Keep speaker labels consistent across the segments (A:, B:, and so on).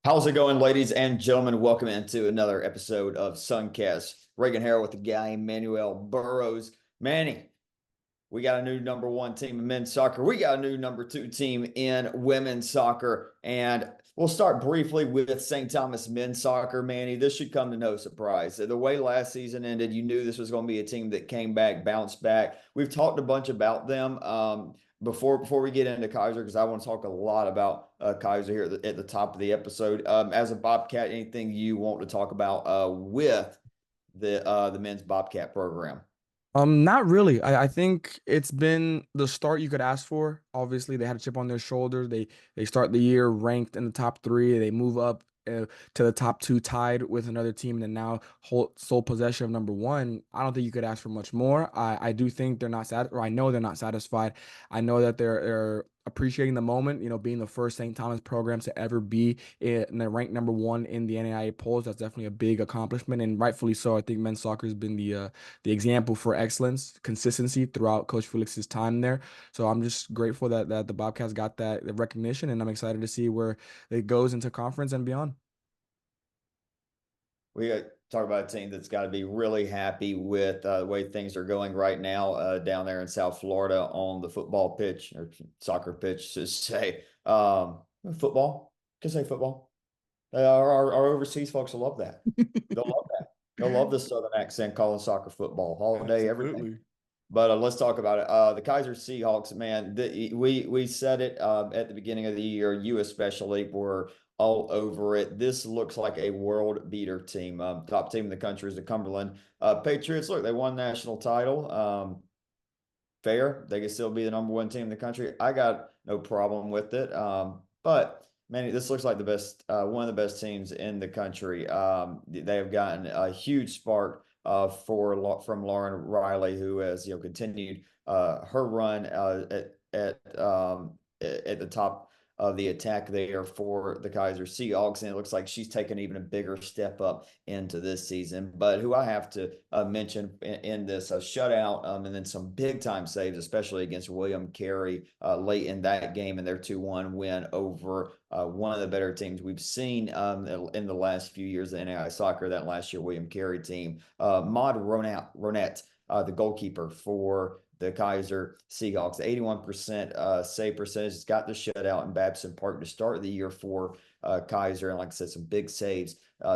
A: How's it going, ladies and gentlemen? Welcome into another episode of Suncast. Reagan Harrell with the guy Emmanuel Burrows. Manny, we got a new number one team in men's soccer. We got a new number two team in women's soccer. And we'll start briefly with St. Thomas men's soccer. Manny, this should come to no surprise. The way last season ended, you knew this was going to be a team that came back, bounced back. We've talked a bunch about them. Before we get into Kaiser, because I want to talk a lot about Kaiser here at the top of the episode. As a Bobcat, anything you want to talk about with the men's Bobcat program?
B: Not really. I think it's been the start you could ask for. Obviously, they had a chip on their shoulder. They start the year ranked in the top three. They move up to the top two, tied with another team, and then now hold sole possession of number one. I don't think you could ask for much more. I do think they're not sad, or I know they're not satisfied. I know that they're appreciating the moment, being the first St. Thomas program to ever be in the ranked number one in the NAIA polls. That's definitely a big accomplishment, and rightfully so. I think men's soccer has been the example for excellence, consistency throughout Coach Felix's time there. So I'm just grateful that the Bobcats got that recognition, and I'm excited to see where it goes into conference and beyond.
A: We got talk about a team that's got to be really happy with the way things are going right now down there in South Florida on the football pitch or soccer pitch, to say. Football, can say football. Our overseas folks will love that. They'll love that. They'll love the Southern accent calling soccer football, holiday, everything.
B: Absolutely.
A: But let's talk about it. The Kaiser Seahawks, man, we said it at the beginning of the year. You especially were all over it. This looks like a world beater team. Top team in the country is the Cumberland Patriots. Look, they won national title. Fair. They can still be the number one team in the country. I got no problem with it. But man, this looks like the best, one of the best teams in the country. They have gotten a huge spark from Lauren Riley, who has continued her run at the top of the attack there for the Kaiser Seahawks, and it looks like she's taken even a bigger step up into this season. But who I have to mention in this a shutout, and then some big time saves, especially against William Carey late in that game in their 2-1 win over one of the better teams we've seen in the last few years of NAIA soccer. That last year William Carey team, Maud Ronette, the goalkeeper for the Kaiser Seahawks, 81% save percentage. Has got the shutout in Babson Park to start the year for Kaiser. And like I said, some big saves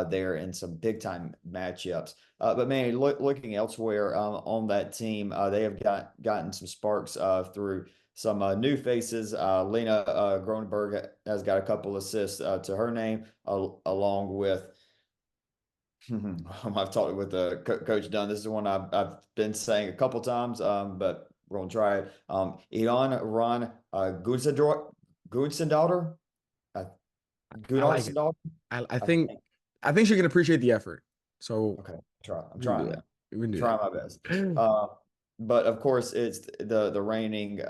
A: there and some big time matchups. But man, looking elsewhere on that team, they have gotten some sparks through some new faces. Lena Gronenberg has got a couple assists to her name, along with I've talked with Coach Dunn. This is one I've been saying a couple times, but we're gonna try it. Ian Ron Gunsendaughter, uh,
B: I like it.
A: Gunnarsdal.
B: I
A: I
B: think
A: think.
B: I think she can appreciate the effort. So
A: Okay, try. I'm
B: we can do
A: trying,
B: that.
A: man.
B: We can do
A: Trying my best.
B: that.
A: But of course, it's the reigning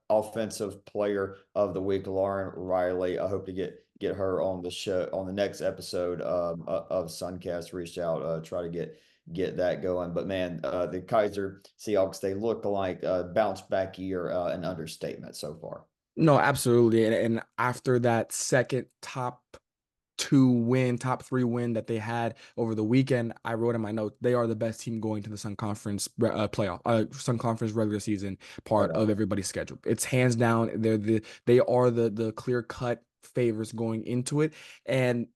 A: offensive player of the week, Lauren Riley. I hope to get her on the show on the next episode of Suncast. Reach out, try to get that going. But man, the Kaiser Seahawks, they look like a bounce back year, an understatement so far.
B: No, absolutely. And after that second top three win that they had over the weekend, I wrote in my notes, they are the best team going to the Sun Conference playoff, Sun Conference regular season
A: Right
B: part of
A: on.
B: everybody's schedule. It's hands down. They are the clear cut favorites going into it. And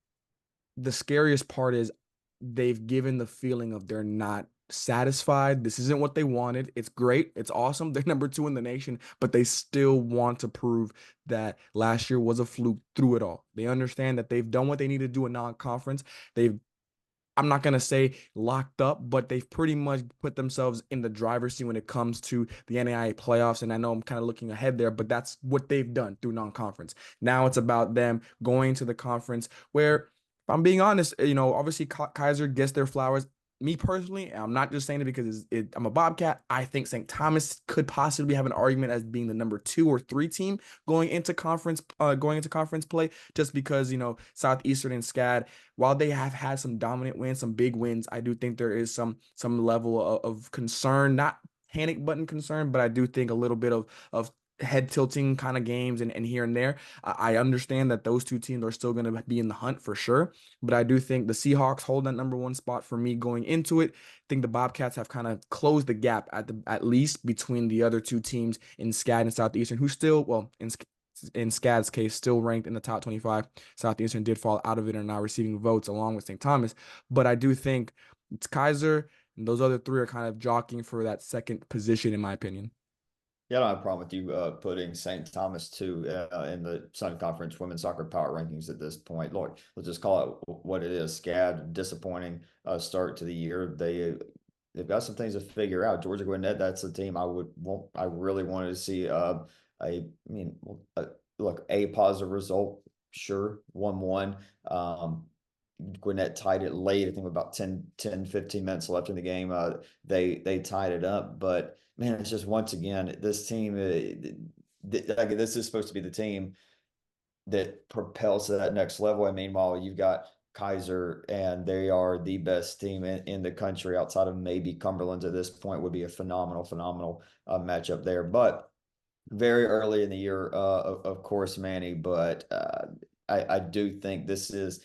B: the scariest part is they've given the feeling of they're not satisfied. This isn't what they wanted. It's great. It's awesome. They're number two in the nation, but they still want to prove that last year was a fluke through it all. They understand that they've done what they need to do in non-conference. They've I'm not going to say locked up, but they've pretty much put themselves in the driver's seat when it comes to the NAIA playoffs. And I know I'm kind of looking ahead there, but that's what they've done through non-conference. Now it's about them going to the conference where, if I'm being honest, obviously Kaiser gets their flowers. Me personally, I'm not just saying it because I'm a Bobcat. I think St. Thomas could possibly have an argument as being the number 2 or 3 team going into conference play, just because Southeastern and SCAD, while they have had some dominant wins, some big wins, I do think there is some level of concern, not panic button concern, but I do think a little bit of head tilting kind of games and here and there. I understand that those two teams are still going to be in the hunt for sure, but I do think the Seahawks hold that number one spot for me going into it. I think the Bobcats have kind of closed the gap at least between the other two teams in SCAD and Southeastern, who still, well, in SCAD's case, still ranked in the top 25. Southeastern did fall out of it and are now receiving votes along with St. Thomas. But I do think it's Kaiser, and those other three are kind of jockeying for that second position, in my opinion.
A: Yeah, I don't have a problem with you putting St. Thomas too in the Sun Conference women's soccer power rankings at this point. Look, let's just call it what it is. SCAD, disappointing start to the year. They've got some things to figure out. Georgia Gwinnett, that's a team I really wanted to see. I mean, look, a positive result, sure, 1-1. Gwinnett tied it late. I think about 15 minutes left in the game. They tied it up, but man, it's just once again this team. This is supposed to be the team that propels to that next level. And meanwhile, you've got Kaiser, and they are the best team in the country outside of maybe Cumberland's at this point. Would be a phenomenal matchup there, but very early in the year, of course, Manny. But I do think this is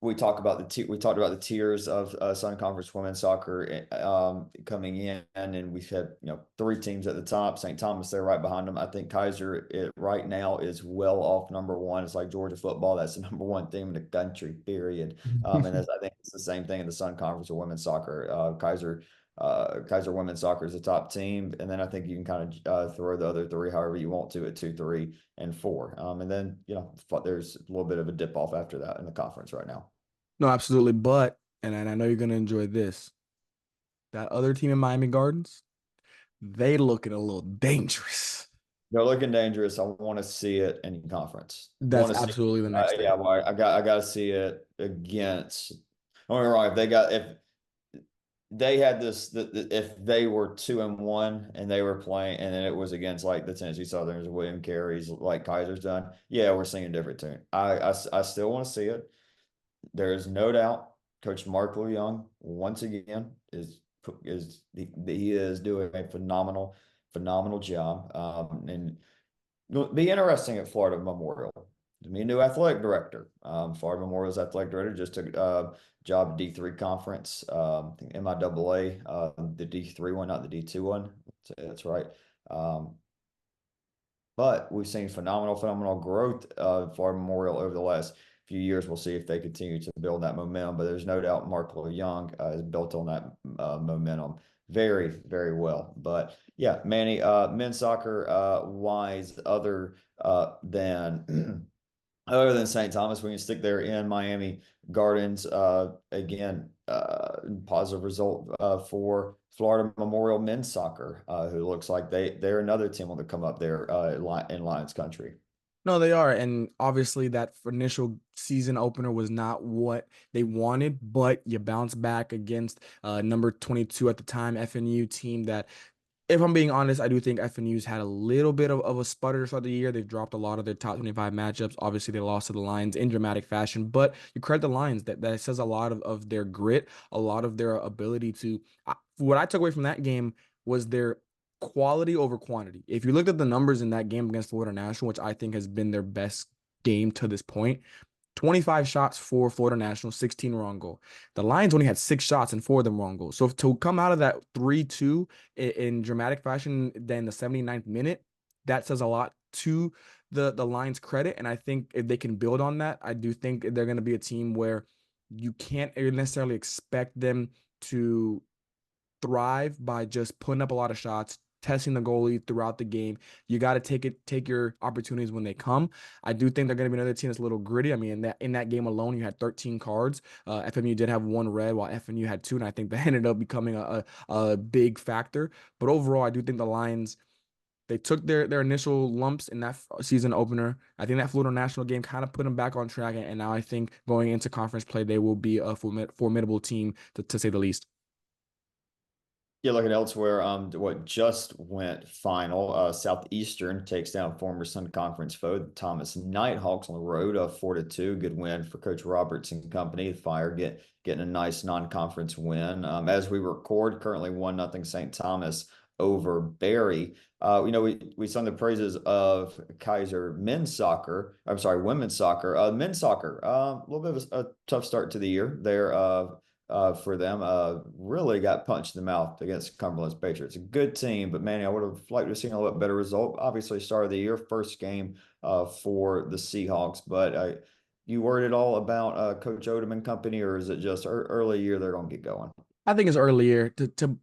A: we talked about the tiers of Sun Conference women's soccer coming in, and we've had three teams at the top. St. Thomas there right behind them. I think Kaiser right now is well off number one. It's like Georgia football. That's the number one team in the country. Period. And I think it's the same thing in the Sun Conference of women's soccer. Kaiser women's soccer is the top team, and then I think you can kind of throw the other three however you want to at 2, 3, and 4. And then there's a little bit of a dip off after that in the conference right now.
B: No, absolutely. But, and I know you're going to enjoy this, that other team in Miami Gardens, they looking a little dangerous.
A: They're looking dangerous. I want to see it in conference.
B: That's
A: Want to see,
B: absolutely the next thing.
A: yeah. Well, I got to see it against. Don't get me wrong. If they had this, if they were 2-1 and they were playing, and then it was against like the Tennessee Southerners, William Carey's, like Kaiser's done. Yeah, we're singing a different tune. I still want to see it. There is no doubt Coach Mark Young once again he is doing a phenomenal job. And it'll be interesting at Florida Memorial. To me, new athletic director. Florida Memorial's athletic director just took job D3 conference. I think MIAA, the D3 one, not the D2 one. That's right. But we've seen phenomenal growth of Florida Memorial over the last few years. We'll see if they continue to build that momentum, but there's no doubt Mark Young is built on that momentum very well. But yeah, Manny, men's soccer wise, than other than St. Thomas, we can stick there in Miami Gardens. Again, positive result for Florida Memorial men's soccer, who looks like they're another team on the come up there in Lions country.
B: No, they are. And obviously that initial season opener was not what they wanted, but you bounce back against number 22 at the time, FNU team that, if I'm being honest, I do think FNU's had a little bit of a sputter throughout the year. They've dropped a lot of their top 25 matchups. Obviously, they lost to the Lions in dramatic fashion, but you credit the Lions. That says a lot of their grit, a lot of their ability to. What I took away from that game was their quality over quantity. If you looked at the numbers in that game against Florida National, which I think has been their best game to this point, 25 shots for Florida National, 16 wrong goal. The Lions only had 6 shots and 4 of them wrong goals. So to come out of that 3-2 in dramatic fashion, then the 79th minute, that says a lot to the Lions' credit. And I think if they can build on that, I do think they're going to be a team where you can't necessarily expect them to thrive by just putting up a lot of shots, testing the goalie throughout the game. You got to take your opportunities when they come. I do think they're going to be another team that's a little gritty. I mean, in that game alone, you had 13 cards. FMU did have 1 red, while FNU had 2, and I think that ended up becoming a big factor. But overall, I do think the Lions, they took their initial lumps in that season opener. I think that Florida National game kind of put them back on track, and now I think going into conference play, they will be a formidable team, to say the least.
A: Yeah, looking elsewhere, what just went final, Southeastern takes down former Sun Conference foe, the Thomas Nighthawks on the road, 4-2. Good win for Coach Roberts and company. The Fire getting a nice non-conference win. As we record, currently 1-0 St. Thomas over Berry. We sung the praises of Kaiser men's soccer. I'm sorry, women's soccer. Men's soccer, a little bit of a tough start to the year there. For them, really got punched in the mouth against Cumberland's Patriots. A good team, but Manny, I would have liked to have seen a little better result. Obviously, start of the year, first game for the Seahawks, but you worried at all about Coach Odom and company, or is it just early year they're going to get going?
B: I think it's earlier to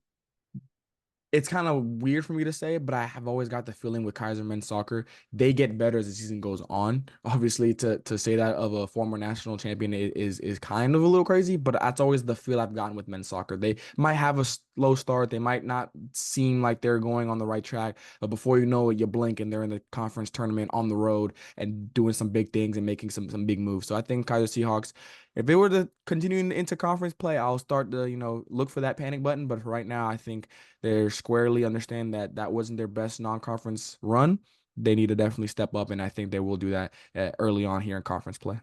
B: it's kind of weird for me to say, but I have always got the feeling with Kaiser men's soccer, they get better as the season goes on. Obviously, to say that of a former national champion is kind of a little crazy, but that's always the feel I've gotten with men's soccer. They might have a slow start, they might not seem like they're going on the right track, but before you know it, you blink and they're in the conference tournament on the road and doing some big things and making some big moves. So I think Kaiser Seahawks, if they were to continue into conference play, I'll start to, look for that panic button. But for right now, I think they squarely understand that that wasn't their best non-conference run. They need to definitely step up, and I think they will do that early on here in conference play.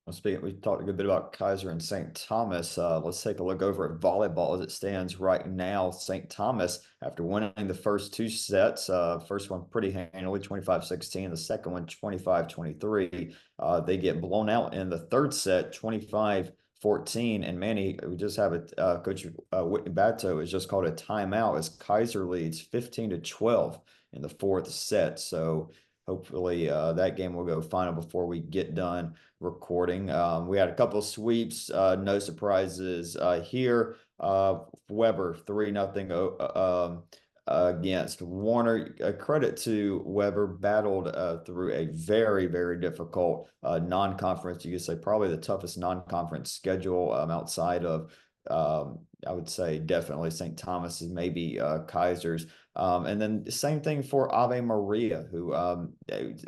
A: Well, speaking, we talked a good bit about Kaiser and St. Thomas. Let's take a look over at volleyball as it stands right now. St. Thomas, after winning the first two sets, first one pretty handily, 25-16, the second one 25-23. They get blown out in the third set, 25-14. And Manny, we just have Coach Whitney Batto has just called a timeout as Kaiser leads 15-12 in the fourth set. So hopefully that game will go final before we get done recording. We had a couple of sweeps, no surprises here. Weber 3-0 against Warner. Credit to Weber, battled through a very, very difficult non-conference. You could say probably the toughest non-conference schedule outside of I would say definitely St. Thomas's, maybe Kaiser's. And then the same thing for Ave Maria, who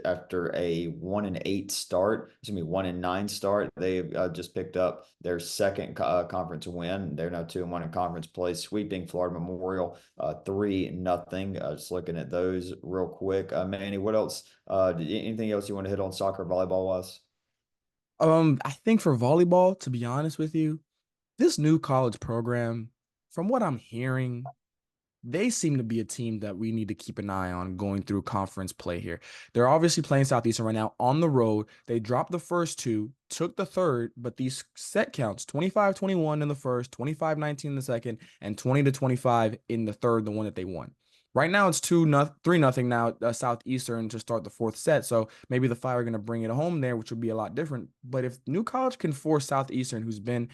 A: after a 1-8 start, 1-9 start, they just picked up their second conference win. They're now 2-1 in conference play, sweeping Florida Memorial 3-0. Just looking at those real quick. Manny, what else? Anything else you want to hit on soccer, volleyball wise?
B: I think for volleyball, to be honest with you, this new college program, from what I'm hearing, they seem to be a team that we need to keep an eye on going through conference play here. They're obviously playing Southeastern right now on the road. They dropped the first two, took the third, but these set counts 25-21 in the first, 25-19 in the second, and 20-25 in the third, the one that they won. Right now it's 3-0 now, Southeastern to start the fourth set. So maybe the Fire are going to bring it home there, which would be a lot different. But if New College can force Southeastern, who's been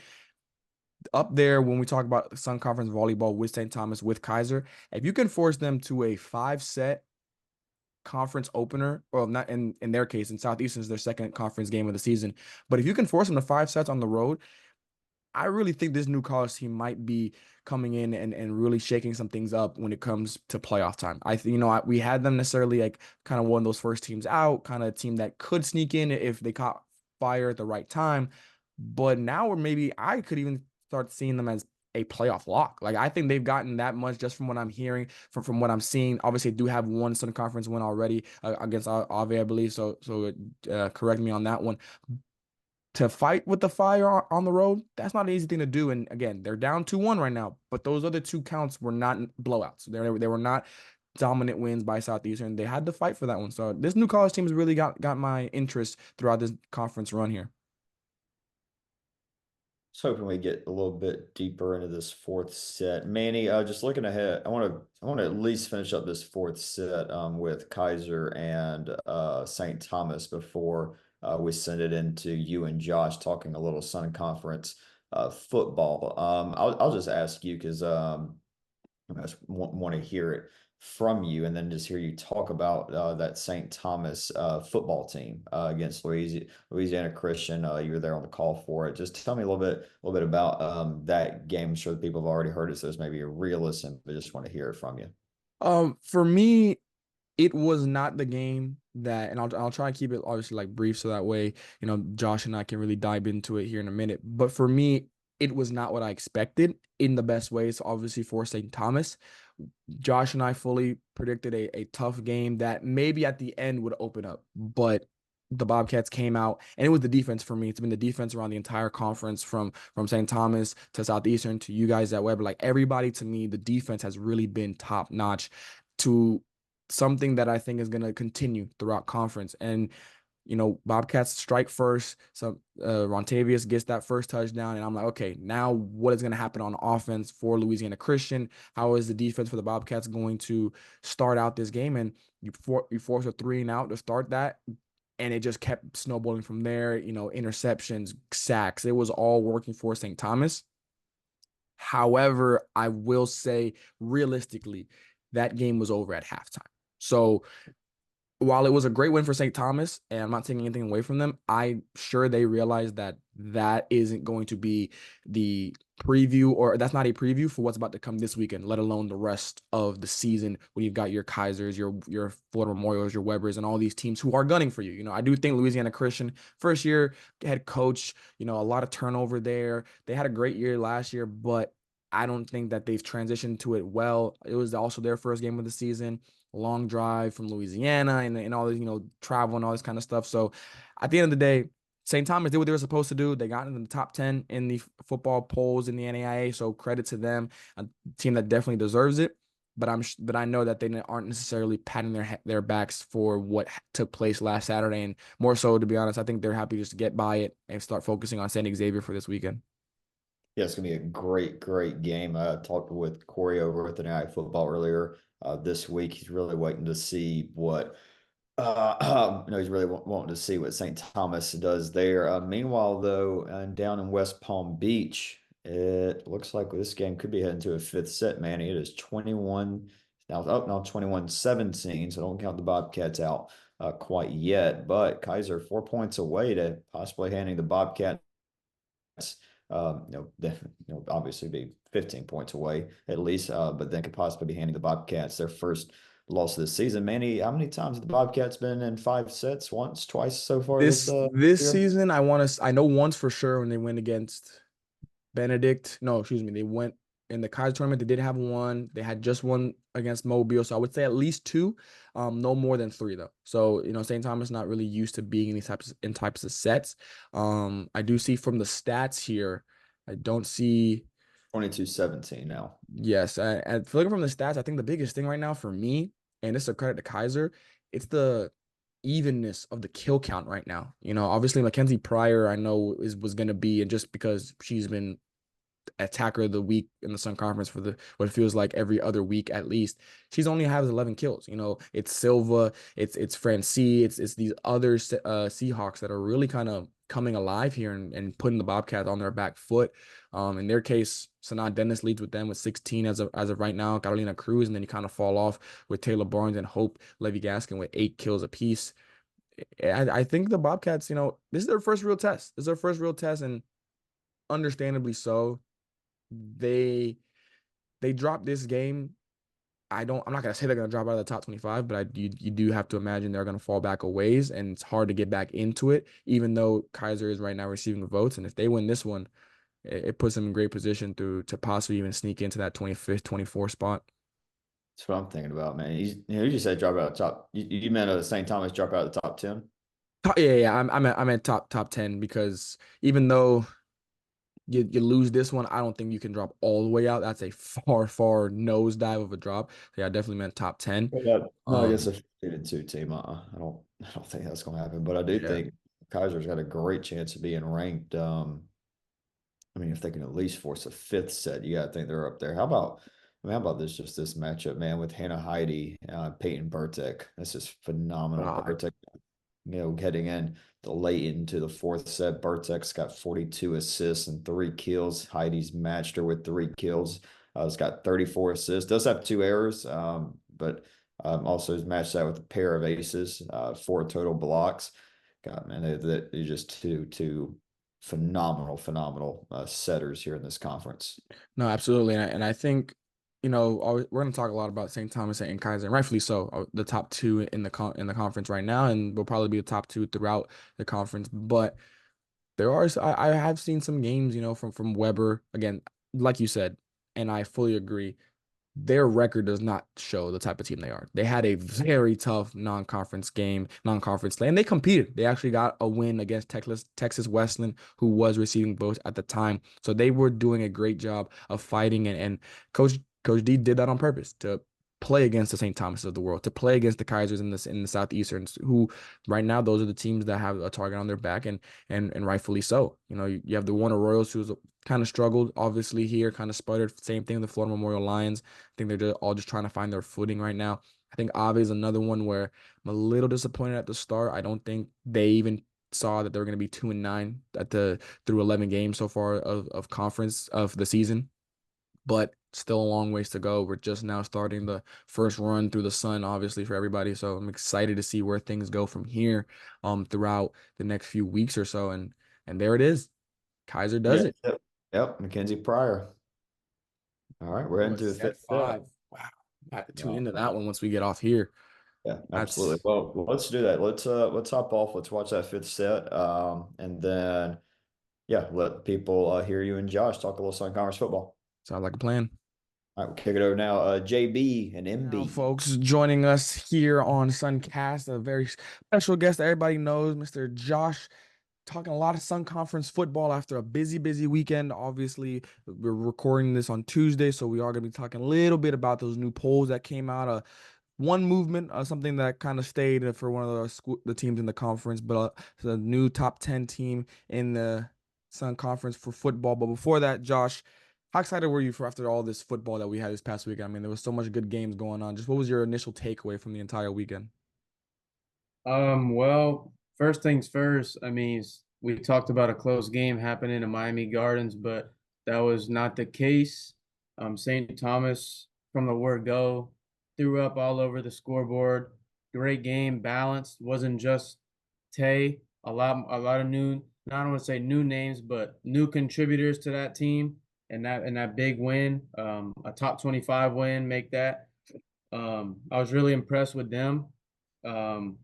B: up there when we talk about Sun Conference volleyball with St. Thomas, with Kaiser, if you can force them to a 5-set conference opener, or not in their case, in Southeastern is their second conference game of the season, but if you can force them to 5 sets on the road, I really think this new college team might be coming in and really shaking some things up when it comes to playoff time. I think, we had them necessarily like kind of one of those first teams out, kind of a team that could sneak in if they caught fire at the right time. But now, or maybe I could even start seeing them as a playoff lock. Like I think they've gotten that much just from what I'm hearing, from what I'm seeing. Obviously, they do have one Southern Conference win already against Ave, I believe. So correct me on that one. To fight with the Fire on the road, that's not an easy thing to do. And again, they're down 2-1 right now, but those other two counts were not blowouts. They were not dominant wins by Southeastern. They had to fight for that one. So this new college team has really got my interest throughout this conference run here.
A: Was hoping we get a little bit deeper into this fourth set. Manny, just looking ahead, I want to at least finish up this fourth set with Kaiser and St. Thomas before we send it into you and Josh talking a little Sun Conference football. I'll just ask you because I just want to hear it from you and then just hear you talk about that St. Thomas football team against Louisiana Christian. You were there on the call for it. Just tell me a little bit about that game. I'm sure the people have already heard it, so it's maybe a re-listen, but just want to hear it from you.
B: For me, it was not the game that, and I'll try to keep it obviously like brief so that way, Josh and I can really dive into it here in a minute. But for me, it was not what I expected in the best ways, obviously for St. Thomas. Josh and I fully predicted a tough game that maybe at the end would open up. But the Bobcats came out, and it was the defense for me. It's been the defense around the entire conference, from St. Thomas to Southeastern to you guys at Weber. Like everybody, to me, the defense has really been top notch to something that I think is going to continue throughout conference. And Bobcats strike first. So Rontavius gets that first touchdown, and I'm like, okay, now what is going to happen on offense for Louisiana Christian? How is the defense for the Bobcats going to start out this game? And you force a 3-and-out to start that, and it just kept snowballing from there. Interceptions, sacks. It was all working for St. Thomas. However, I will say realistically, that game was over at halftime. So while it was a great win for St. Thomas, and I'm not taking anything away from them, I'm sure they realized that that isn't going to be the preview, or that's not a preview for what's about to come this weekend, let alone the rest of the season when you've got your Kaisers, your Florida Memorials, your Webbers, and all these teams who are gunning for you. I do think Louisiana Christian, first year head coach, a lot of turnover there. They had a great year last year, but I don't think that they've transitioned to it well. It was also their first game of the season, long drive from Louisiana and all this, travel and all this kind of stuff. So at the end of the day, St. Thomas did what they were supposed to do. They got into the top 10 in the football polls in the NAIA. So credit to them, a team that definitely deserves it. But I know that they aren't necessarily patting their backs for what took place last Saturday. And more so, to be honest, I think they're happy just to get by it and start focusing on St. Xavier for this weekend.
A: Yeah, it's gonna be a great, great game. I talked with Corey over at the Night Football earlier this week. He's really waiting to see what he's really wanting to see what St. Thomas does there. Meanwhile, though, down in West Palm Beach, it looks like this game could be heading to a fifth set, Manny. It is 21 now, up now 21-17, so don't count the Bobcats out quite yet. But Kaiser 4 points away to possibly handing the Bobcats obviously be 15 points away at least, but then could possibly be handing the Bobcats their first loss of the season. Manny, how many times have the Bobcats been in 5 sets? Once, twice so far
B: This
A: year?
B: season, I know once for sure when they went against Benedict. No, excuse me. They went in the Kaiser tournament. They did have one. They had just one against Mobile. So I would say at least two, no more than three though. So, St. Thomas not really used to being in these types of sets. I do see from the stats here, I don't see.
A: 22-17 now.
B: Yes, and looking from the stats, I think the biggest thing right now for me, and this is a credit to Kaiser, it's the evenness of the kill count right now. Obviously Mackenzie Pryor, I know was going to be, and just because she's been attacker of the week in the Sun Conference for what feels like every other week at least, she's only has 11 kills. It's Silva, it's Francie, it's these other Seahawks that are really kind of coming alive here and putting the Bobcats on their back foot. In their case, Sanaa Dennis leads with them with 16 as of right now, Carolina Cruz, and then you kind of fall off with Taylor Barnes and Hope Levy Gaskin with 8 kills apiece. I think the Bobcats, this is their first real test. This is their first real test, and understandably so. They dropped this game. I'm not gonna say they're gonna drop out of the top 25, but you do have to imagine they're gonna fall back a ways, and it's hard to get back into it, even though Kaiser is right now receiving the votes. And if they win this one, it puts them in great position to possibly even sneak into that 25th, 24 spot.
A: That's what I'm thinking about, man. You just said drop out of the top. You meant St. Thomas drop out of the top 10?
B: Yeah. I'm at top 10 because even though you lose this one, I don't think you can drop all the way out. That's a far nosedive of a drop. So yeah, I definitely meant top 10.
A: No, I guess
B: Um,
A: a 2 team. I don't think that's going to happen. But I do
B: yeah.
A: think Kaiser's got a great chance of being ranked. I mean, if they can at least force a fifth set, you got to think they're up there. How about this matchup, man, with Hannah Heidi, Peyton Burtek? This is phenomenal.
B: God.
A: Burtek, heading in the late into the fourth set, Burtek's got 42 assists and 3 kills. Heidi's matched her with 3 kills. It's got 34 assists. Does have 2 errors, but also has matched that with a pair of aces, 4 total blocks. God, man, they're just two phenomenal setters here in this conference.
B: No, absolutely. And I think, we're going to talk a lot about St. Thomas and Kaiser, and rightfully so, the top two in the conference right now, and will probably be the top two throughout the conference. But I have seen some games, from Weber again, like you said, and I fully agree. their record does not show the type of team they are. They had a very tough non-conference play, and they competed. They actually got a win against Texas Wesleyan, who was receiving votes at the time. So they were doing a great job of fighting, and Coach D did that on purpose to play against the St. Thomas of the world, to play against the Kaisers in the Southeasterns, who right now those are the teams that have a target on their back, and rightfully so. You know, you have the Warner Royals, who's kind of struggled obviously here, kind of sputtered. Same thing with the Florida Memorial Lions. I think they're all just trying to find their footing right now. I think Ave is another one where I'm a little disappointed at the start. I don't think they even saw that they were going to be 2-9 through 11 games so far of conference of the season, but still a long ways to go. We're just now starting the first run through the sun, obviously, for everybody. So I'm excited to see where things go from here throughout the next few weeks or so. And there it is. Kaiser does
A: Yeah.
B: it.
A: Yep. Mackenzie Pryor. All right, we're
B: To a
A: into the
B: set
A: fifth set.
B: five. Wow. I have to tune into that one once we get off here.
A: Yeah, absolutely.
B: That's
A: Well, let's do that. Let's hop off. Let's watch that fifth set. And then yeah, let people hear you and Josh talk a little Sun Conference football.
B: Sounds like a plan.
A: All right, we'll kick it over now. JB and
B: Now,
A: MB.
B: folks, joining us here on Suncast, a very special guest that everybody knows, Mr. Josh, talking a lot of Sun Conference football after a busy weekend. Obviously, we're recording this on Tuesday, so we are going to be talking a little bit about those new polls that came out. One movement, something that kind of stayed for one of the teams in the conference, but the new top 10 team in the Sun Conference for football. But before that, Josh, how excited were you for after all this football that we had this past weekend? I mean, there was so much good games going on. Just what was your initial takeaway from the entire weekend?
C: Well, first things first, I mean, we talked about a close game happening in Miami Gardens, but that was not the case. St. Thomas from the word go threw up all over the scoreboard. Great game, balanced. Wasn't just Tay. A lot of new, not want to say new names, but new contributors to that team and that big win, a top 25 win, make that. I was really impressed with them. Um,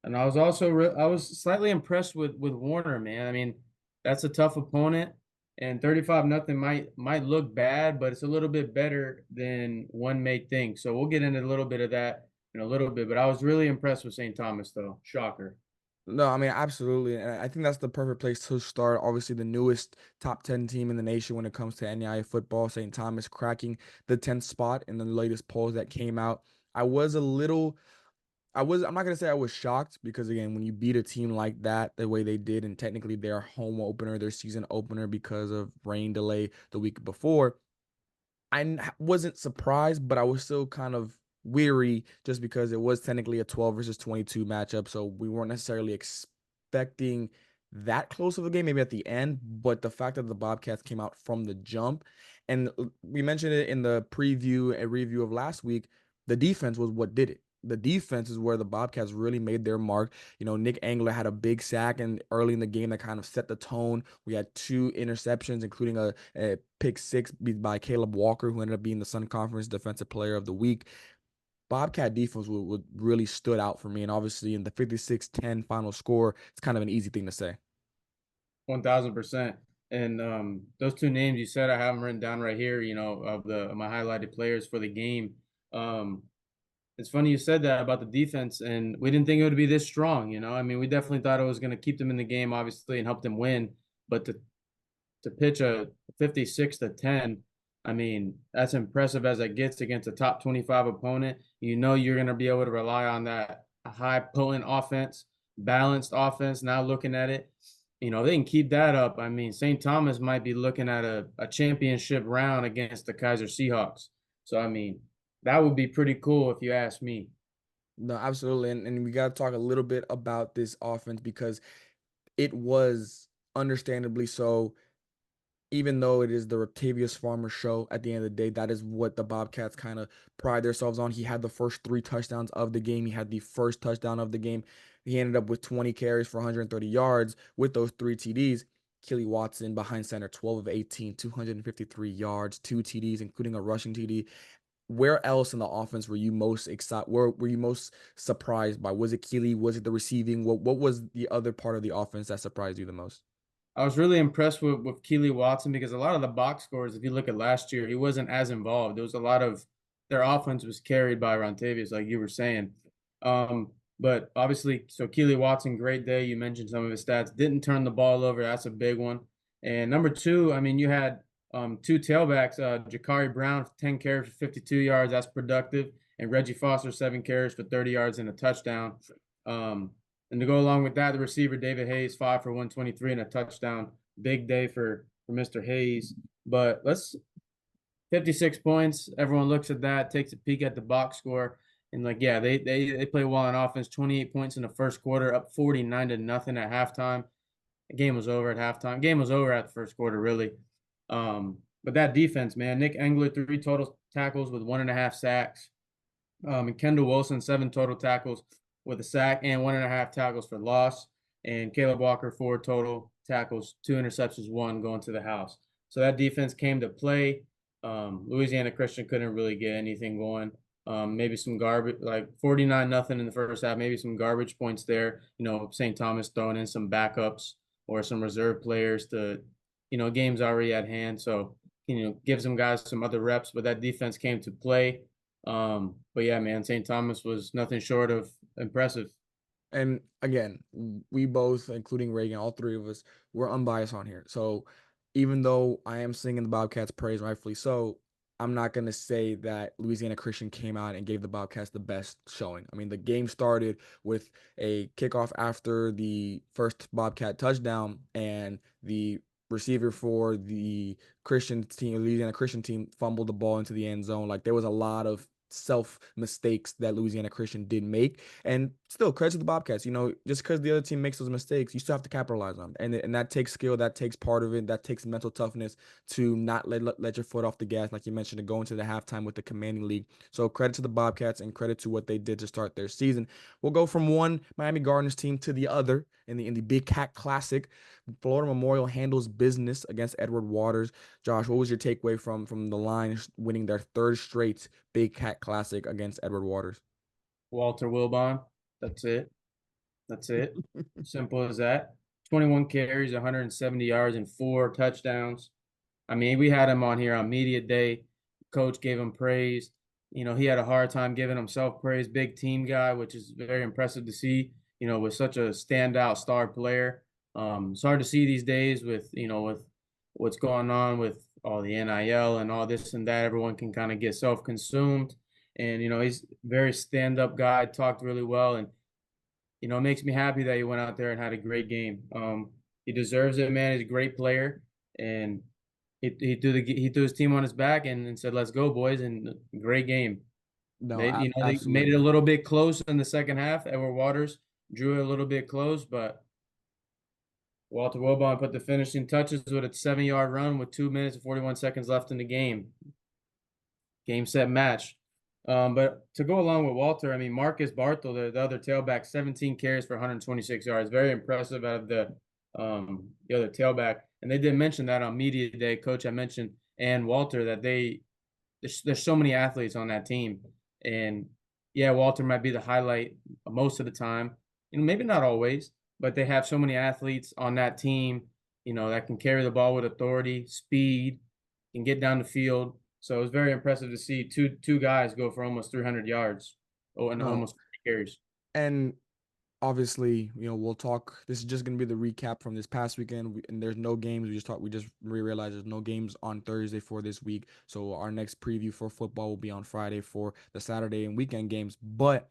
C: and I was also I was slightly impressed with Warner, man. I mean, that's a tough opponent, and 35-0 might look bad, but it's a little bit better than one may think. So we'll get into a little bit of that in a little bit. But I was really impressed with St. Thomas, though. Shocker.
B: No, I mean, absolutely. And I think that's the perfect place to start. Obviously, the newest top 10 team in the nation when it comes to NAIA football, St. Thomas cracking the 10th spot in the latest polls that came out. I was a little I'm not gonna say I was shocked because again, when you beat a team like that the way they did, and technically their home opener, their season opener because of rain delay the week before, wasn't surprised, but I was still kind of weary just because it was technically a 12 versus 22 matchup. So we weren't necessarily expecting that close of a game, maybe at the end. But the fact that the Bobcats came out from the jump, and we mentioned it in the preview and review of last week, the defense was what did it. The defense is where the Bobcats really made their mark. You know, Nick Angler had a big sack and early in the game that kind of set the tone. We had two interceptions, including a pick six by Caleb Walker, who ended up being the Sun Conference Defensive Player of the Week. Bobcat defense would really stood out for me. And obviously in the 56-10 final score, it's kind of an easy thing to say.
C: 1000%. And those two names you said, I have them written down right here. You know, of my highlighted players for the game. It's funny you said that about the defense, and we didn't think it would be this strong. You know, I mean, we definitely thought it was going to keep them in the game, obviously, and help them win. But to pitch a 56-10, I mean, that's impressive as it gets against a top 25 opponent. You know, you're going to be able to rely on that high potent offense, balanced offense. Now looking at it, you know, they can keep that up. I mean, St. Thomas might be looking at a championship round against the Kaiser Seahawks. So, I mean, that would be pretty cool if you ask me.
B: No, absolutely. And we got to talk a little bit about this offense because it was understandably so. Even though it is the Ratavius Farmer show, at the end of the day, that is what the Bobcats kind of pride themselves on. He had the first three touchdowns of the game. He had the first touchdown of the game. He ended up with 20 carries for 130 yards with those three TDs. Keely Watson behind center, 12 of 18, 253 yards, two TDs, including a rushing TD. Where else in the offense were you most excited? Were you most surprised by? Was it Keely? Was it the receiving? What was the other part of the offense that surprised you the most?
C: I was really impressed with Keely Watson because a lot of the box scores, if you look at last year, he wasn't as involved. There was a lot of their offense was carried by Rontavious, like you were saying. But obviously, so Keely Watson, great day. You mentioned some of his stats. Didn't turn the ball over. That's a big one. And number two, I mean, you had two tailbacks, Jakari Brown, 10 carries for 52 yards. That's productive. And Reggie Foster, 7 carries for 30 yards and a touchdown. And to go along with that, the receiver David Hayes, 5 for 123 and a touchdown. Big day for Mr. Hayes. But 56 points. Everyone looks at that, takes a peek at the box score, and like, yeah, they play well on offense. 28 points in the first quarter, up 49-0 at halftime. The game was over at halftime. Game was over at the first quarter, really. But that defense, man, Nick Engler, 3 total tackles with 1.5 sacks. And Kendall Wilson, 7 total tackles with a sack and 1.5 tackles for loss. And Caleb Walker, 4 total tackles, 2 interceptions, 1 going to the house. So that defense came to play. Louisiana Christian couldn't really get anything going. Maybe some garbage, like 49-0 in the first half, maybe some garbage points there. You know, St. Thomas throwing in some backups or some reserve players to, you know, games already at hand. So, you know, give some guys some other reps, but that defense came to play. But yeah, man, St. Thomas was nothing short of impressive.
B: And again, we both, including Reagan, all three of us, we're unbiased on here. So even though I am singing the Bobcats praise, rightfully so, I'm not going to say that Louisiana Christian came out and gave the Bobcats the best showing. I mean, the game started with a kickoff after the first Bobcat touchdown, and the receiver for the Christian team, Louisiana Christian team, fumbled the ball into the end zone. Like, there was a lot of self mistakes that Louisiana Christian did make, and still credit to the Bobcats. You know, just because the other team makes those mistakes, you still have to capitalize on them, and that takes skill, that takes part of it, that takes mental toughness to not let your foot off the gas, like you mentioned, to go into the halftime with the commanding lead. So credit to the Bobcats and credit to what they did to start their season. We'll go from one Miami Gardens team to the other in the Big Cat Classic. Florida Memorial handles business against Edward Waters. Josh, what was your takeaway from the Lions winning their 3rd straight Big Cat Classic against Edward Waters?
C: Walter Wilbon. That's it. That's it. Simple as that. 21 carries, 170 yards, and 4 touchdowns. I mean, we had him on here on media day. Coach gave him praise. You know, he had a hard time giving himself praise. Big team guy, which is very impressive to see, you know, with such a standout star player. It's hard to see these days with, you know, with what's going on with all the NIL and all this and that. Everyone can kind of get self-consumed. And, you know, he's a very stand-up guy, talked really well. And, you know, it makes me happy that he went out there and had a great game. He deserves it, man. He's a great player. And he threw his team on his back and said, "Let's go, boys!" And great game.
B: No,
C: They made it
B: absolutely.
C: a little bit close in the second half. Edward Waters drew it a little bit close, but Walter Wilbon put the finishing touches with a 7-yard run with 2 minutes and 41 seconds left in the game. Game, set, match. But to go along with Walter, I mean, Marcus Barthel, the other tailback, 17 carries for 126 yards. Very impressive out of the other tailback. And they did mention that on media day. Coach, I mentioned, and Walter, that there's so many athletes on that team. And yeah, Walter might be the highlight most of the time. You know, maybe not always, but they have so many athletes on that team, you know, that can carry the ball with authority, speed, can get down the field. So it was very impressive to see two guys go for almost 300 yards. Oh, and
B: No,
C: almost 50 carries.
B: and obviously, you know, we'll talk. This is just gonna be the recap from this past weekend, and there's no games. We just realized there's no games on Thursday for this week. So our next preview for football will be on Friday for the Saturday and weekend games. But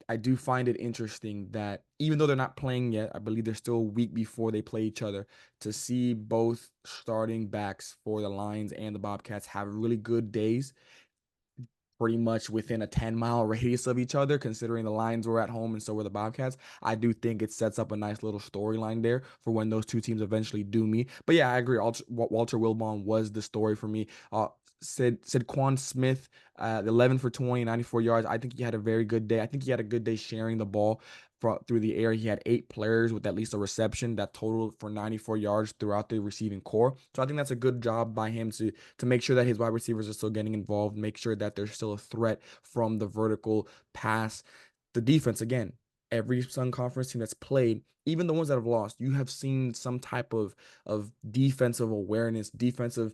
B: I do find it interesting that even though they're not playing yet, I believe they're still a week before they play each other, to see both starting backs for the Lions and the Bobcats have really good days, pretty much within a 10-mile radius of each other, considering the Lions were at home and so were the Bobcats. I do think it sets up a nice little storyline there for when those two teams eventually do meet. But yeah, I agree. Walter Wilbon was the story for me. Saquon Smith, 11 for 20, 94 yards. I think he had a very good day. I think he had a good day sharing the ball through the air. He had 8 players with at least a reception that totaled for 94 yards throughout the receiving core. So I think that's a good job by him to make sure that his wide receivers are still getting involved, make sure that there's still a threat from the vertical pass. The defense, again, every Sun Conference team that's played, even the ones that have lost, you have seen some type of defensive awareness, defensive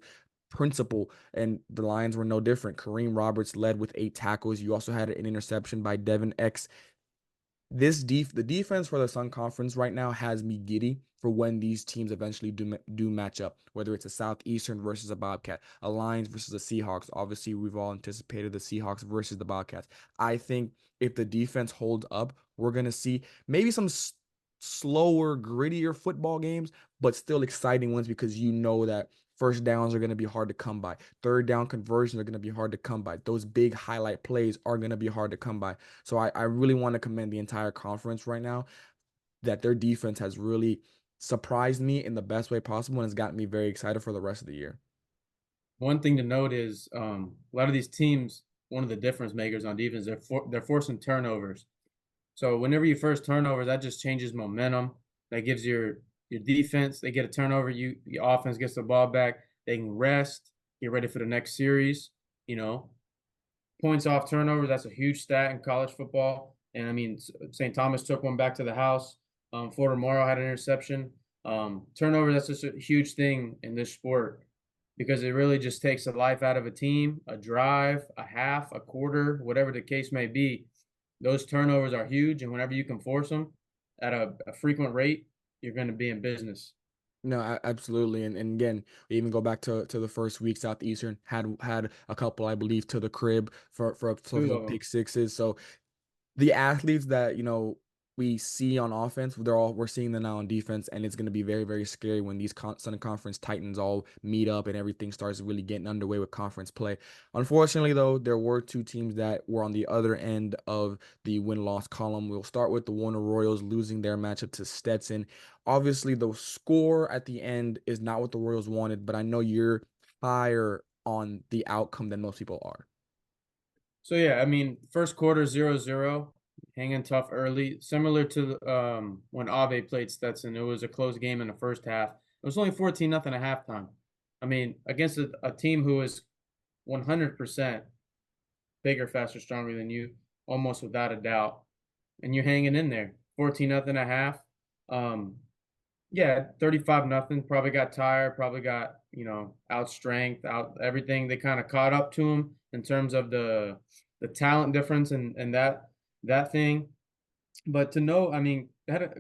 B: principle, and the Lions were no different. Kareem Roberts led with 8 tackles. You also had an interception by Devin X. The defense for the Sun Conference right now has me giddy for when these teams eventually do match up, whether it's a Southeastern versus a Bobcat, a Lions versus the Seahawks. Obviously, we've all anticipated the Seahawks versus the Bobcats. I think if the defense holds up, we're gonna see maybe some slower, grittier football games, but still exciting ones because you know that first downs are going to be hard to come by. Third down conversions are going to be hard to come by. Those big highlight plays are going to be hard to come by. So I really want to commend the entire conference right now that their defense has really surprised me in the best way possible and has gotten me very excited for the rest of the year.
C: One thing to note is a lot of these teams, one of the difference makers on defense, they're forcing turnovers. So whenever you first turnover, that just changes momentum. That gives your defense, they get a turnover, your offense gets the ball back, they can rest, get ready for the next series. You know, points off turnover, that's a huge stat in college football. And I mean, St. Thomas took one back to the house. Florida Morrow had an interception. Turnover, that's just a huge thing in this sport because it really just takes the life out of a team, a drive, a half, a quarter, whatever the case may be. Those turnovers are huge, and whenever you can force them at a frequent rate, you're going to be in business.
B: No, absolutely. And again, we even go back to the first week, Southeastern had a couple, I believe, to the crib for some pick sixes. So the athletes that, we see on offense, we're seeing them now on defense, and it's going to be very, very scary when these Southern Conference Titans all meet up and everything starts really getting underway with conference play. Unfortunately, though, there were 2 teams that were on the other end of the win-loss column. We'll start with the Warner Royals losing their matchup to Stetson. Obviously, the score at the end is not what the Royals wanted, but I know you're higher on the outcome than most people are.
C: So yeah, I mean, first quarter 0-0, hanging tough early, similar to when Ave played Stetson. It was a close game in the first half. It was only 14-0 at halftime. I mean, against a team who is 100% bigger, faster, stronger than you, almost without a doubt, and you're hanging in there, 14-0 at half. Yeah, 35-0. Probably got tired. Probably got out strength, out everything. They kind of caught up to him in terms of the talent difference and that thing. But to know, I mean,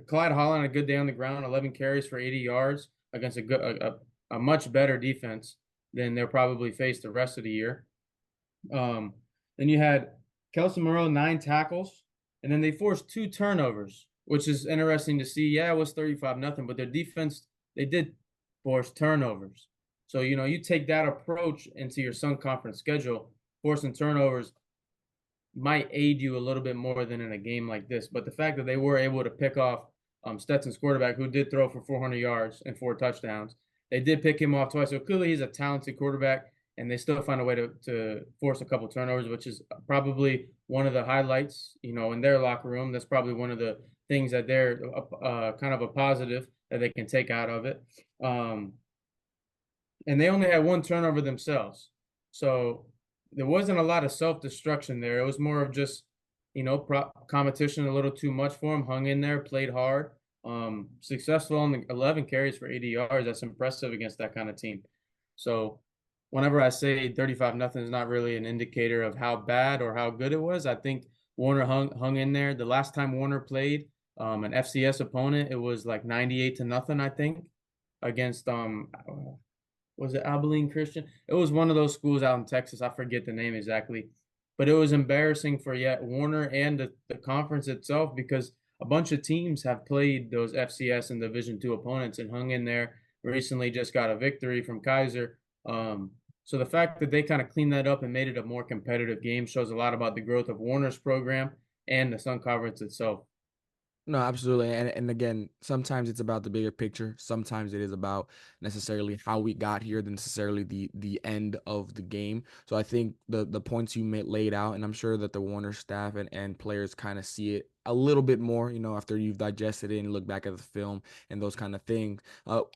C: Clyde Holland a good day on the ground, 11 carries for 80 yards against a much better defense than they'll probably face the rest of the year. Then you had Kelson Moreau, 9 tackles, and then they forced 2 turnovers, which is interesting to see. Yeah, it was 35-0, but their defense, they did force turnovers. So, you take that approach into your Sun Conference schedule, forcing turnovers might aid you a little bit more than in a game like this. But the fact that they were able to pick off Stetson's quarterback, who did throw for 400 yards and 4 touchdowns, they did pick him off twice. So clearly he's a talented quarterback, and they still find a way to force a couple turnovers, which is probably one of the highlights, in their locker room. That's probably one of the things that they're kind of a positive that they can take out of it. And they only had 1 turnover themselves. So there wasn't a lot of self-destruction there. It was more of just, competition a little too much for them. Hung in there, played hard. Successful on the 11 carries for 80 yards. That's impressive against that kind of team. So whenever I say 35-0 is not really an indicator of how bad or how good it was, I think Warner hung in there. The last time Warner played an FCS opponent, it was like 98-0, I think, against was it Abilene Christian? It was one of those schools out in Texas. I forget the name exactly. But it was embarrassing for Warner and the conference itself because a bunch of teams have played those FCS and Division II opponents and hung in there. Recently just got a victory from Kaiser. So the fact that they kind of cleaned that up and made it a more competitive game shows a lot about the growth of Warner's program and the Sun Conference itself.
B: No, absolutely. And again, sometimes it's about the bigger picture. Sometimes it is about necessarily how we got here than necessarily the end of the game. So I think the points you laid out, and I'm sure that the Warner staff and players kind of see it a little bit more, after you've digested it and look back at the film and those kind of things.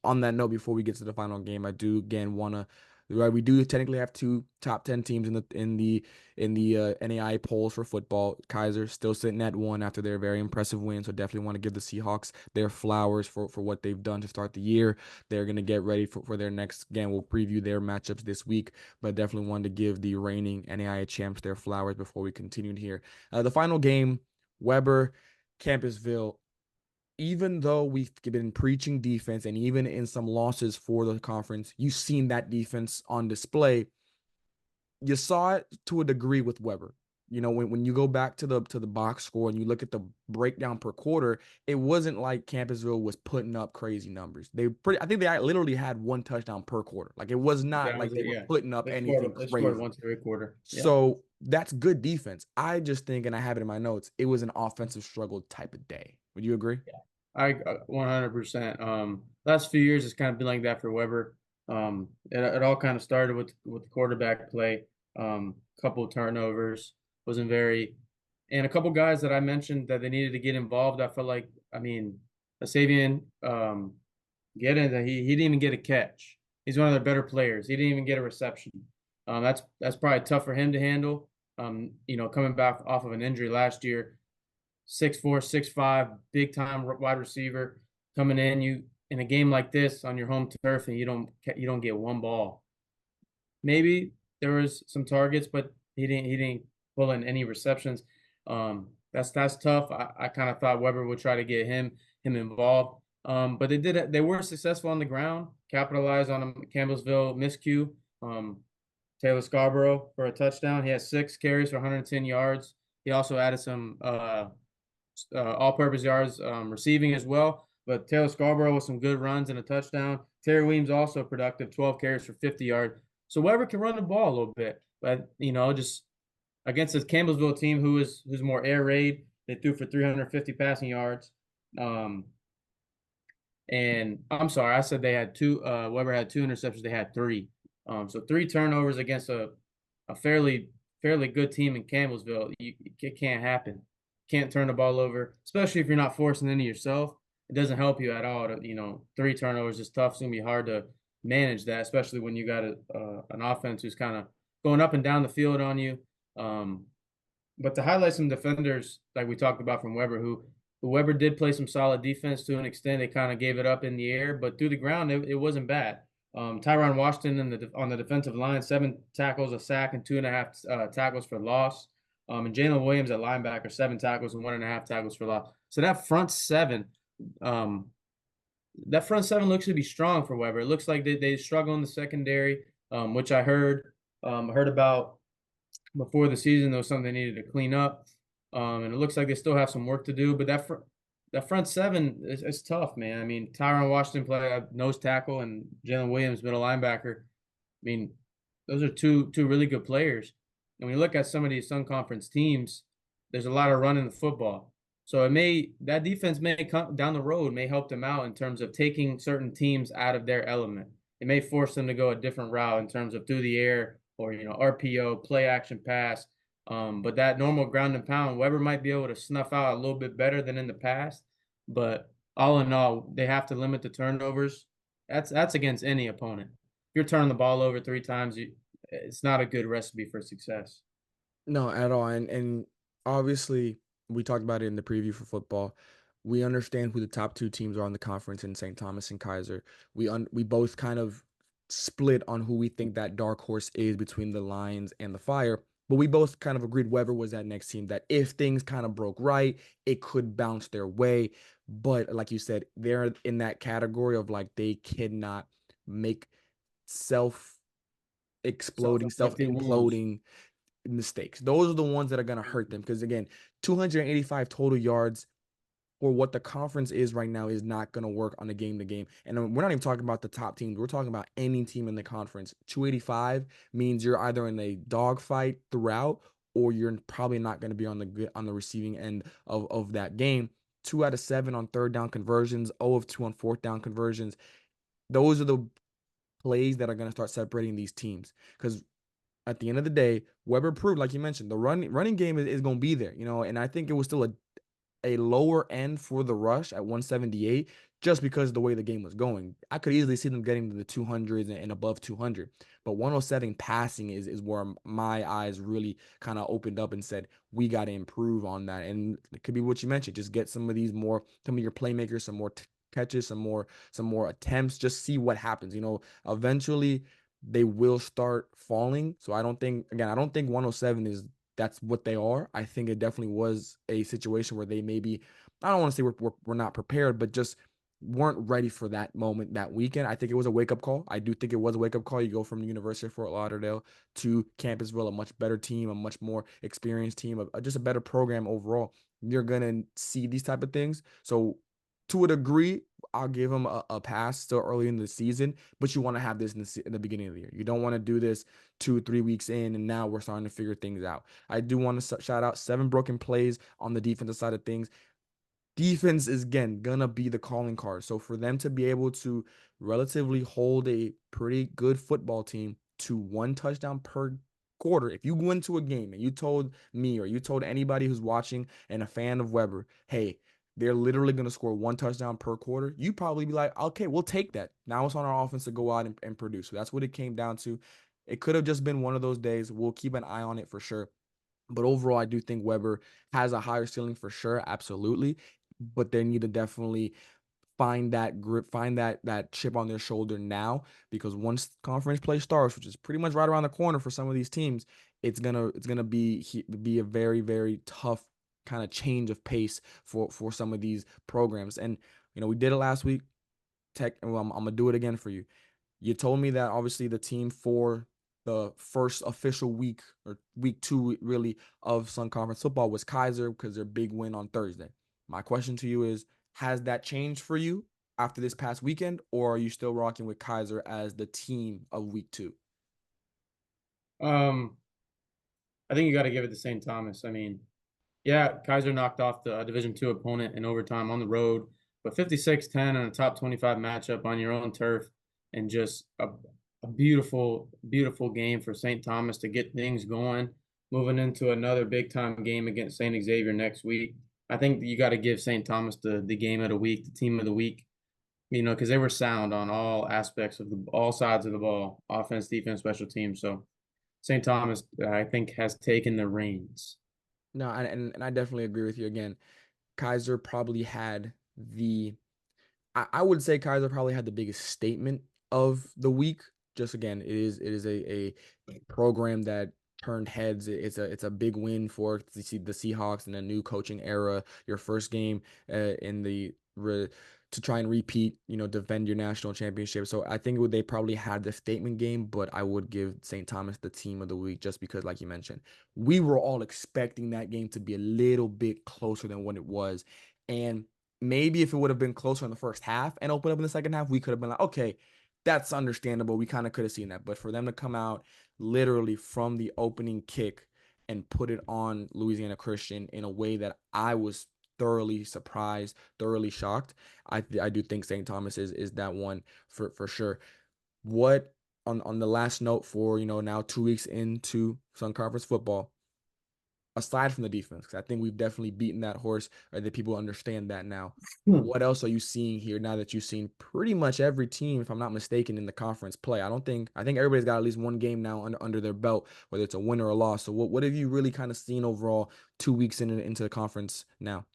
B: On that note, before we get to the final game, I do again want to right? We do technically have 2 top 10 teams in the NAIA polls for football. Kaiser still sitting at 1 after their very impressive win. So definitely want to give the Seahawks their flowers for what they've done to start the year. They're going to get ready for their next game. We'll preview their matchups this week, but definitely wanted to give the reigning NAIA champs their flowers before we continue here. The final game, Weber, Campbellsville. Even though we've been preaching defense, and even in some losses for the conference, you've seen that defense on display. You saw it to a degree with Weber. You know, when you go back to the box score and you look at the breakdown per quarter, it wasn't like Campbellsville was putting up crazy numbers. I think they literally had 1 touchdown per quarter. Like, it was not
C: That
B: like
C: was
B: they
C: it,
B: were
C: yeah.
B: putting up anything
C: They
B: crazy.
C: scored once every quarter. Yeah.
B: So that's good defense. I just think, and I have it in my notes, it was an offensive struggle type of day. Would you agree?
C: Yeah. I 100%. Last few years it's kind of been like that for Weber. It all kind of started with the quarterback play. Couple of turnovers, wasn't very, and a couple guys that I mentioned that they needed to get involved. I felt like, I mean, Savian, get in that he didn't even get a catch. He's one of their better players. He didn't even get a reception. That's probably tough for him to handle. You know, coming back off of an injury last year. 6'4", 6'5", big time wide receiver coming in. You in a game like this on your home turf, and you don't get 1 ball. Maybe there was some targets, but he didn't pull in any receptions. That's tough. I kind of thought Weber would try to get him involved. But they were successful on the ground, capitalized on a Campbellsville miscue. Taylor Scarborough for a touchdown. He has 6 carries for 110 yards. He also added some all-purpose yards receiving as well. But Taylor Scarborough with some good runs and a touchdown. Terry Weems also productive, 12 carries for 50 yards. So Weber can run the ball a little bit, but you know, just against this Campbellsville team who's more air raid, they threw for 350 passing yards. And I'm sorry, I said they had 2. Weber had 2 interceptions. They had 3. So 3 turnovers against a fairly good team in Campbellsville. It can't happen. Can't turn the ball over, especially if you're not forcing any yourself. It doesn't help you at all. You know, 3 turnovers is tough. It's gonna be hard to manage that, especially when you got an offense who's kind of going up and down the field on you. But to highlight some defenders, like we talked about from Weber, who Weber did play some solid defense to an extent. They kind of gave it up in the air, but through the ground, it wasn't bad. Tyron Washington on the defensive line, 7 tackles, a sack, and 2.5 tackles for loss. And Jalen Williams at linebacker, 7 tackles and 1.5 tackles for loss. So that front 7, looks to be strong for Weber. It looks like they struggle in the secondary, which I heard about before the season. There was something they needed to clean up, and it looks like they still have some work to do. But that front 7 is tough, man. I mean, Tyron Washington played nose tackle, and Jalen Williams middle linebacker. I mean, those are two really good players. And when you look at some of these Sun Conference teams, there's a lot of running the football. So that defense may come down the road, may help them out in terms of taking certain teams out of their element. It may force them to go a different route in terms of through the air or, you know, RPO, play action pass. But that normal ground and pound, Weber might be able to snuff out a little bit better than in the past. But all in all, they have to limit the turnovers. That's against any opponent. If you're turning the ball over 3 times, it's not a good recipe for success.
B: No, at all. And obviously, we talked about it in the preview for football. We understand who the top 2 teams are in the conference in St. Thomas and Kaiser. We both kind of split on who we think that dark horse is between the Lions and the Fire. But we both kind of agreed Weber was that next team that if things kind of broke right, it could bounce their way. But like you said, they're in that category of like they cannot make self-imploding mistakes. Those are the ones that are going to hurt them. Because again, 285 total yards for what the conference is right now is not going to work on a game-to-game. And we're not even talking about the top teams. We're talking about any team in the conference. 285 means you're either in a dogfight throughout, or you're probably not going to be on the receiving end of that game. 2 out of 7 on 3rd down conversions, 0 of 2 on 4th down conversions. Those are the plays that are going to start separating these teams. Because at the end of the day, Weber proved, like you mentioned, the running game is going to be there, you know, and I think it was still a lower end for the rush at 178 just because of the way the game was going. I could easily see them getting to the 200s and above 200, but 107 passing is where my eyes really kind of opened up and said, we got to improve on that. And it could be what you mentioned, just get some of your playmakers, some more catches, some more attempts, just see what happens. Eventually they will start falling. So I don't think 107 that's what they are. I think it definitely was a situation where they maybe, I don't want to say we're not prepared, but just weren't ready for that moment, that weekend. I think it was a wake-up call. I do think it was a wake-up call. You go from the University of Fort Lauderdale to Campbellsville, a much better team, a much more experienced team, just a better program overall. You're going to see these type of things. So to a degree, I'll give them a pass still early in the season, but you want to have this in the beginning of the year. You don't want to do this 2-3 weeks in, and now we're starting to figure things out. I do want to shout out 7 broken plays on the defensive side of things. Defense is, again, gonna be the calling card. So for them to be able to relatively hold a pretty good football team to 1 touchdown per quarter, if you go into a game and you told me or you told anybody who's watching and a fan of Weber, hey, they're literally going to score 1 touchdown per quarter, you probably be like, okay, we'll take that. Now it's on our offense to go out and produce. So that's what it came down to. It could have just been one of those days. We'll keep an eye on it for sure. But overall, I do think Weber has a higher ceiling for sure, absolutely. But they need to definitely find that grip, find that chip on their shoulder now, because once conference play starts, which is pretty much right around the corner for some of these teams, it's gonna be a very, very tough kind of change of pace for some of these programs. And we did it last week. Well, I'm gonna do it again for you. You told me that obviously the team for the first official week or week 2 really of Sun Conference football was Kaiser because their big win on Thursday. My question to you is, has that changed for you after this past weekend, or are you still rocking with Kaiser as the team of week 2?
C: I think you got to give it to St. Thomas. I mean, yeah, Kaiser knocked off the Division II opponent in overtime on the road, but 56-10 in a top 25 matchup on your own turf, and just a beautiful, beautiful game for St. Thomas to get things going, moving into another big time game against St. Xavier next week. I think you got to give St. Thomas the game of the week, the team of the week, because they were sound on all aspects of all sides of the ball, offense, defense, special teams. So St. Thomas, I think, has taken the reins.
B: No, and I definitely agree with you. Again, Kaiser probably had I would say Kaiser probably had the biggest statement of the week. Just again, it is a program that turned heads. It's a big win for the Seahawks in a new coaching era. Your first game to try and repeat, defend your national championship. So I think they probably had the statement game, but I would give St. Thomas the team of the week just because, like you mentioned, we were all expecting that game to be a little bit closer than what it was. And maybe if it would have been closer in the first half and open up in the second half, we could have been like, okay, that's understandable. We kind of could have seen that. But for them to come out literally from the opening kick and put it on Louisiana Christian in a way that I was thoroughly surprised, thoroughly shocked, I do think St. Thomas is that one for sure. What on the last note for, now 2 weeks into Sun Conference football, aside from the defense, because I think we've definitely beaten that horse, or that people understand that now. What else are you seeing here now that you've seen pretty much every team, if I'm not mistaken, in the conference play? I think everybody's got at least one game now under their belt, whether it's a win or a loss. So what have you really kind of seen overall 2 weeks into the conference now?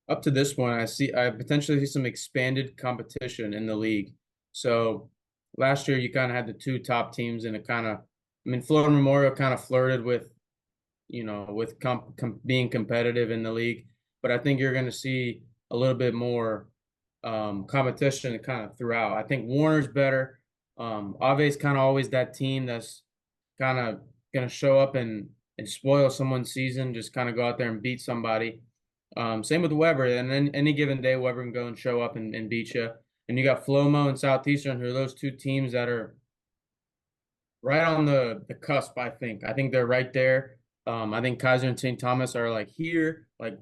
C: Up to this point, I potentially see some expanded competition in the league. So last year you kind of had the 2 top teams, and Florida Memorial kind of flirted with, with being competitive in the league. But I think you're going to see a little bit more competition kind of throughout. I think Warner's better. Ave's kind of always that team that's kind of going to show up and spoil someone's season, just kind of go out there and beat somebody. Same with Weber, and then any given day, Weber can go and show up and beat you. And you got Flomo and Southeastern, who are those 2 teams that are right on the cusp. I think they're right there. I think Kaiser and St. Thomas are like here, like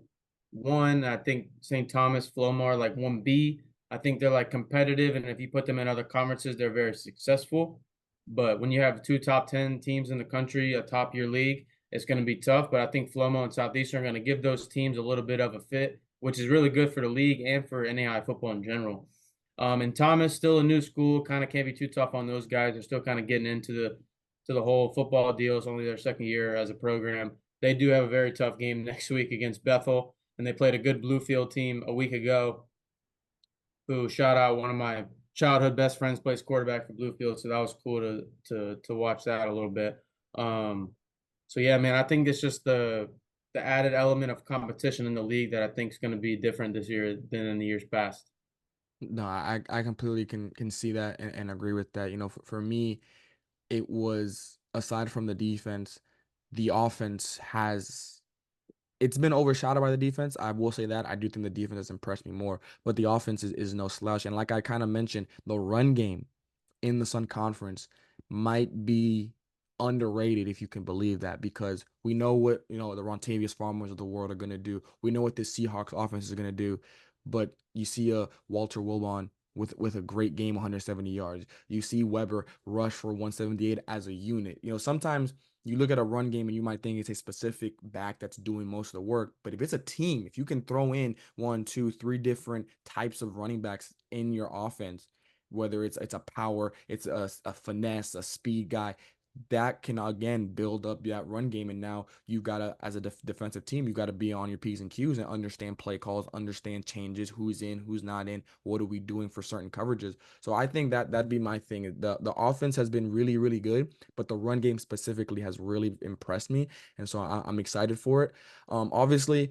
C: 1. I think St. Thomas, Flomo are like 1B. I think they're like competitive, and if you put them in other conferences, they're very successful. But when you have 2 top 10 teams in the country atop your league, it's going to be tough. But I think Flomo and Southeastern are going to give those teams a little bit of a fit which is really good for the league and for NAI football in general. And Thomas, still a new school, kind of can't be too tough on those guys. They're still kind of getting into the whole football deal. It's only their second year as a program. They do have a very tough game next week against Bethel, and they played a good Bluefield team a week ago. Who, shout out, one of my childhood best friends plays quarterback for Bluefield, so that was cool to watch that a little bit. So yeah, man, I think it's just the added element of competition in the league that I think is going to be different this year than in the years past.
B: No, I completely can see that and agree with that. You know, for me, it was, aside from the defense, the offense has, it's been overshadowed by the defense. I will say that. I do think the defense has impressed me more, but the offense is no slouch. And like I kind of mentioned, the run game in the Sun Conference might be underrated, if you can believe that, because we know what, you know, the Rontavious Farmers of the world are going to do. We know what the Seahawks offense is going to do, but you see a Walter Wilbon with a great game, 170 yards. You see Weber rush for 178 as a unit. You know, sometimes you look at a run game and you might think it's a specific back that's doing most of the work. But if it's a team, if you can throw in 1, 2, 3 different types of running backs in your offense, whether it's a power, it's a finesse, a speed guy, that can again build up that run game. And now you've got to, as a defensive team, you got to be on your P's and Q's and understand play calls, understand changes, who's in, who's not in, what are we doing for certain coverages. So I think that'd be my thing. The offense has been really, really good, but the run game specifically has really impressed me. And so I'm excited for it. Obviously,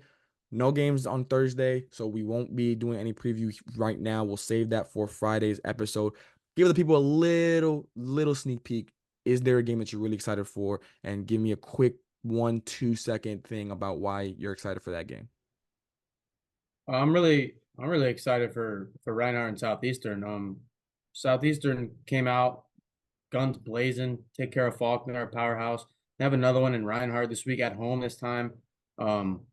B: no games on Thursday, so we won't be doing any preview right now. We'll save that for Friday's episode. Give the people a little sneak peek. Is there a game that you're really excited for? And give me a quick 1-2 second thing about why you're excited for that game.
C: I'm really excited for Reinhardt and Southeastern. Southeastern came out guns blazing, take care of Faulkner, powerhouse. They have another one in Reinhardt this week at home this time. Um,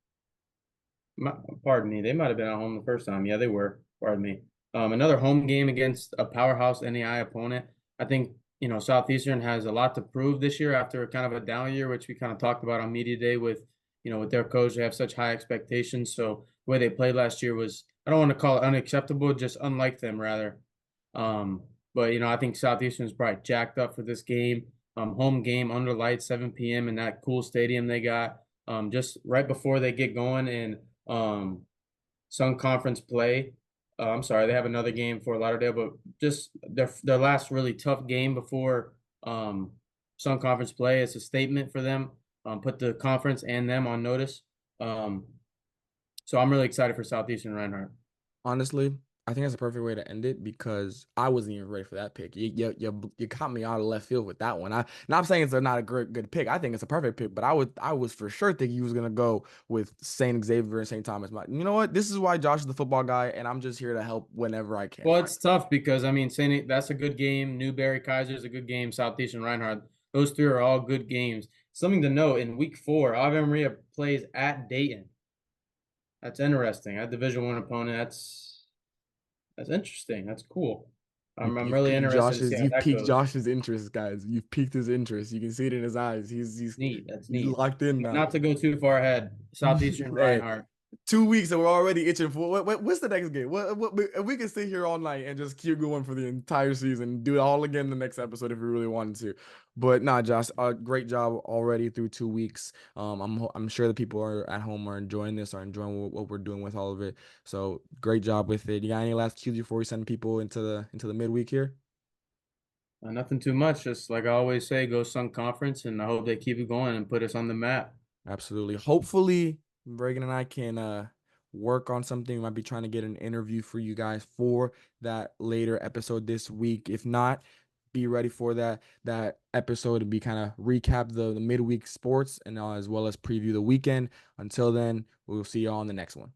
C: Pardon me, they might have been at home the first time. Yeah, they were. Pardon me. Another home game against a powerhouse NAI opponent. I think, you know, Southeastern has a lot to prove this year after kind of a down year, which we kind of talked about on media day with, you know, with their coach. They have such high expectations. So the way they played last year was, I don't want to call it unacceptable, just unlike them rather. But you know, I think Southeastern is probably jacked up for this game. Home game under lights, 7 p.m. in that cool stadium they got. Just right before they get going in Sun Conference play. I'm sorry, they have another game for Lauderdale, but just their last really tough game before Sun Conference play. It's a statement for them. Put the conference and them on notice. So I'm really excited for Southeastern Reinhardt.
B: Honestly, I think that's a perfect way to end it because I wasn't even ready for that pick. You caught me out of left field with that one. I'm saying it's not a good pick. I think it's a perfect pick, but I was for sure thinking you was gonna go with Saint Xavier and Saint Thomas. You know what? This is why Josh is the football guy, and I'm just here to help whenever I can.
C: Well, it's tough because I mean, that's a good game. Newberry Kaiser is a good game. Southeastern Reinhardt, those three are all good games. Something to note in week 4, Ave Maria plays at Dayton. That's interesting. A Division I opponent. That's interesting. That's cool. I'm really interested to see how
B: You've
C: that
B: piqued
C: goes.
B: Josh's interest, guys. You've piqued his interest. You can see it in his eyes. He's
C: Neat. That's
B: he's
C: neat.
B: locked in now.
C: Not to go too far ahead. Southeastern
B: Hey,
C: Reinhardt.
B: 2 weeks and we're already itching for what's the next game? What we can sit here all night and just keep going for the entire season, do it all again in the next episode if we really wanted to. But nah, Josh, great job already through 2 weeks. I'm sure the people are at home are enjoying this, are enjoying what we're doing with all of it. So great job with it. You got any last cues before we send people into the midweek here?
C: Nothing too much. Just like I always say, go Sun Conference, and I hope they keep it going and put us on the map.
B: Absolutely. Hopefully, Reagan and I can work on something. We might be trying to get an interview for you guys for that later episode this week. If not, be ready for that episode to be kind of recap the midweek sports and as well as preview the weekend. Until then, we'll see you all on the next one.